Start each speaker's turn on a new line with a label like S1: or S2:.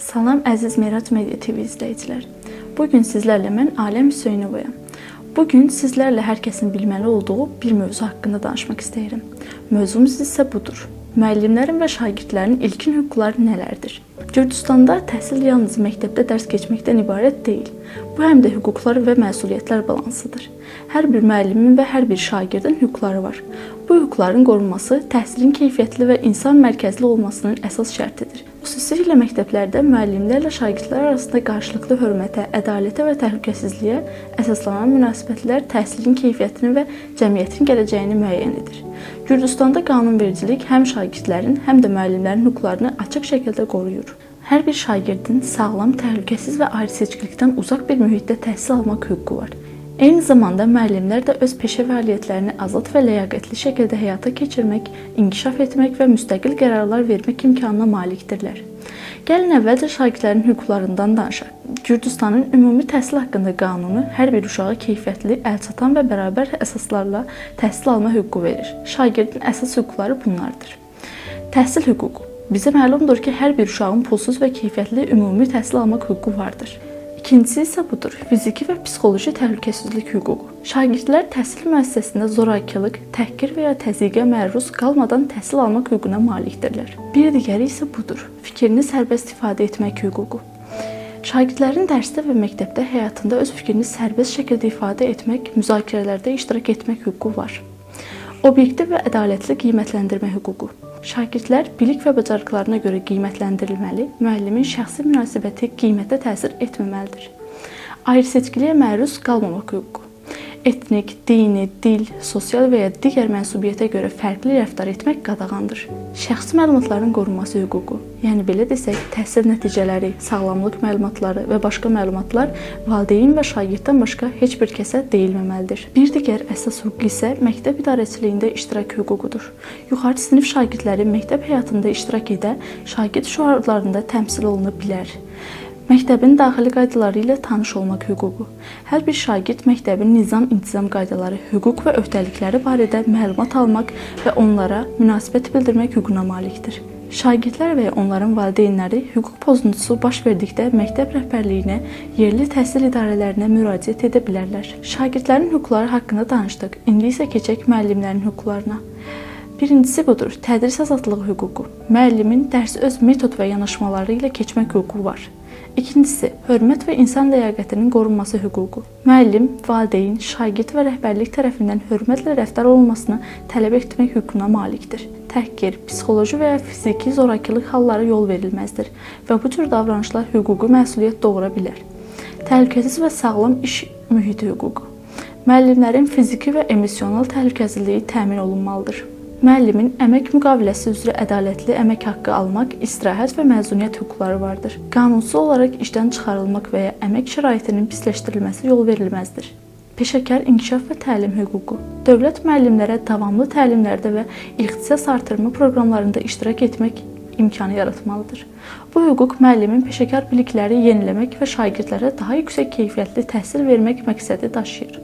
S1: Salam əziz Merac Media TV izləyicilər. Bugün sizlərlə mən Aləm Hüseynovayam. Bugün sizlərlə hər kəsin bilməli olduğu bir mövzu haqqında danışmaq istəyirəm. Mövzumuz isə budur. Müəllimlərin və şagirdlərin ilkin hüquqları nələrdir? Gürcüstanda təhsil yalnız məktəbdə dərs keçməkdən ibarət deyil. Bu həm də hüquqlar və məsuliyyətlər balansıdır. Hər bir müəllimin və hər bir şagirdin hüquqları var. Bu hüquqların qorunması təhsilin keyfiyyətli və insan mərkəzli olmasının əsas şərtidir. Xüsusilə məktəblərdə müəllimlərlə şagirdlər arasında qarşılıqlı hörmətə, ədalətə və təhlükəsizliyə əsaslanan münasibətlər təhsilin keyfiyyətini və cəmiyyətin gələcəyini müəyyən edir. Gürcüstanda qanunvericilik həm şagirdlərin, həm də müəllimlərin hüquqlarını açıq şəkildə qoruyur. Hər bir şagirdin sağlam, təhlükəsiz və ayrıseçkilikdən uzaq bir mühitdə təhsil almaq hüququ var. Eyni zamanda müəllimlər də öz peşə fəaliyyətlərini azad və ləyaqətli şəkildə həyata keçirmək, inkişaf etmək və müstəqil qərarlar vermək imkanına malikdirlər. Gəlin əvvəlcə şagirdlərin hüquqlarından danışaq. Gürcüstanın ümumi təhsil haqqında qanunu hər bir uşağa keyfiyyətli, əlçatan və bərabər əsaslarla təhsil alma hüququ verir. Şagirdin əsas hüquqları bunlardır. Təhsil hüququ. Bizə məlumdur ki, hər bir uşağın pulsuz və keyfiyyətli ümumi təhsil almaq hüququ vardır. İkincisi isə budur, fiziki və psixoloji təhlükəsizlik hüququ. Şagirdlər təhsil müəssisəsində zorakılıq, təhqir və ya təzyiqə məruz qalmadan təhsil almaq hüququna malikdirlər. Bir digəri isə budur, fikrini sərbəst ifadə etmək hüququ. Şagirdlərin dərsdə və məktəbdə həyatında öz fikrini sərbəst şəkildə ifadə etmək, müzakirələrdə iştirak etmək hüququ var. Obyektiv və ədalətli qiymətləndirmə hüququ. Şagirdlər bilik və bacarıqlarına görə qiymətləndirilməli, müəllimin şəxsi münasibəti qiymətə təsir etməməlidir. Ayrıseçkiliyə məruz qalmamaq hüququ. Etnik, dini, dil, sosial və ya digər mənsubiyyətə görə fərqli rəftar etmək qadağandır. Şəxsi məlumatların qorunması hüququ, yəni belə desək, təhsil nəticələri, sağlamlıq məlumatları və başqa məlumatlar valideyn və şagirddən başqa heç bir kəsə deyilməməlidir. Bir digər əsas hüquq isə məktəb idarəçiliyində iştirak hüququdur. Yuxarı sinif şagirdləri məktəb həyatında iştirak edə, şagird şüarlarında təmsil oluna bilər. Məktəbin daxili qaydaları ilə tanış olmaq hüququ. Hər bir şagird məktəbin nizam-intizam qaydaları, hüquq və öhdəlikləri barədə məlumat almaq və onlara münasibət bildirmək hüququna malikdir. Şagirdlər və ya onların valideynləri hüquq pozuntusu baş verdikdə məktəb rəhbərliyinə, yerli təhsil idarələrinə müraciət edə bilərlər. Şagirdlərin hüquqları haqqında danışdıq. İndi isə keçək müəllimlərin hüquqlarına. Birincisi budur, tədris azadlığı hüququ. Müəllimin dərsi öz metod və yanaşmaları ilə keçmək hüququ var. İkincisi, hörmət və insan ləyaqətinin qorunması hüququ. Müəllim, valideyn, şagird və rəhbərlik tərəfindən hörmətlə rəftar olunmasını tələb etmək hüququna malikdir. Təhqir, psixoloji və ya fiziki zorakılıq halları yol verilməzdir və bu cür davranışlar hüquqi məsuliyyət doğura bilər. Təhlükəsiz və sağlam iş mühiti hüququ. Müəllimlərin fiziki və emosional təhlükəsizliyi təmin olunmalıdır. Müəllimin əmək müqaviləsi üzrə ədalətli əmək haqqı almaq, istirahət və məzuniyyət hüquqları vardır. Qanunsuz olaraq işdən çıxarılmaq və ya əmək şəraitinin pisləşdirilməsi yol verilməzdir. Peşəkar inkişaf və təlim hüququ. Dövlət müəllimlərə davamlı təlimlərdə və ixtisas artırma proqramlarında iştirak etmək imkanı yaratmalıdır. Bu hüquq müəllimin peşəkar bilikləri yeniləmək və şagirdlərə daha yüksək keyfiyyətli təhsil vermək məqsədi daşıyır.